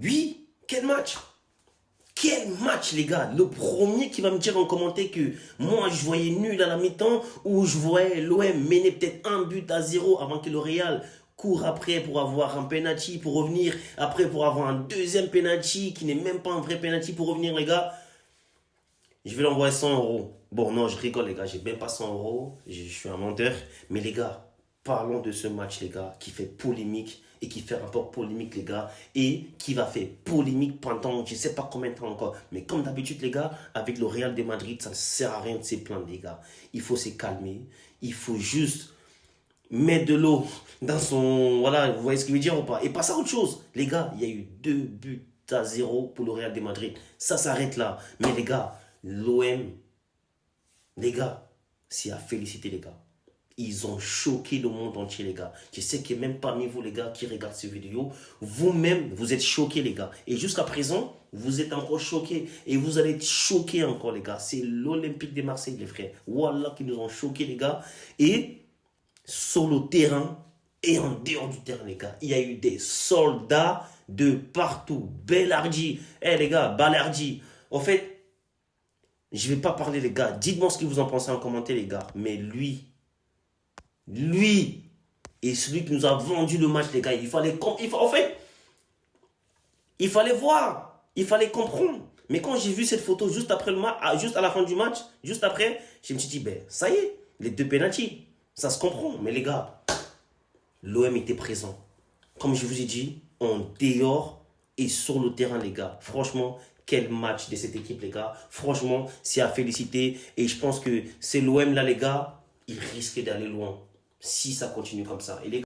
Oui, quel match? Quel match, les gars! Le premier qui va me dire en commentaire que moi, je voyais nul à la mi-temps ou je voyais l'OM mener peut-être 1 but à 0 avant que le Real court après pour avoir un penalty, pour revenir après pour avoir un deuxième penalty qui n'est même pas un vrai penalty pour revenir, les gars. Je vais l'envoyer 100 euros. Bon, non, je rigole, les gars. J'ai même pas 100 euros. Je suis un menteur. Mais les gars, parlons de ce match, les gars, qui fait polémique et qui fait rapport polémique, les gars, et qui va faire polémique pendant je sais pas combien de temps encore. Mais comme d'habitude, les gars, avec le Real de Madrid, ça ne sert à rien de se plaindre, les gars. Il faut se calmer. Il faut juste mettre de l'eau dans son... Voilà, vous voyez ce que je veux dire ou pas? Et passer à autre chose. Les gars, il y a eu 2 buts à 0 pour le Real de Madrid. Ça s'arrête là. Mais les gars, l'OM, les gars, c'est à féliciter, les gars. Ils ont choqué le monde entier, les gars. Je sais que même parmi vous, les gars, qui regardent ces vidéos, vous-même, vous êtes choqués, les gars. Et jusqu'à présent, vous êtes encore choqués. Et vous allez être choqués encore, les gars. C'est l'Olympique de Marseille, les frères. Voilà qui nous ont choqués, les gars. Et sur le terrain et en dehors du terrain, les gars, il y a eu des soldats de partout. Bellardi. Eh, les gars, Balardi. En fait, je vais pas parler, les gars. Dites-moi ce que vous en pensez en commentaire, les gars. Mais lui est celui qui nous a vendu le match, les gars. En fait, il fallait voir. Il fallait comprendre. Mais quand j'ai vu cette photo juste après le match, juste à la fin du match, juste après, je me suis dit, ben, ça y est, les 2 pénaltys. Ça se comprend. Mais les gars, l'OM était présent. Comme je vous ai dit, en dehors et sur le terrain, les gars. Franchement, quel match de cette équipe, les gars. Franchement, c'est à féliciter. Et je pense que c'est l'OM, là, les gars, il risque d'aller loin si ça continue comme ça. Et les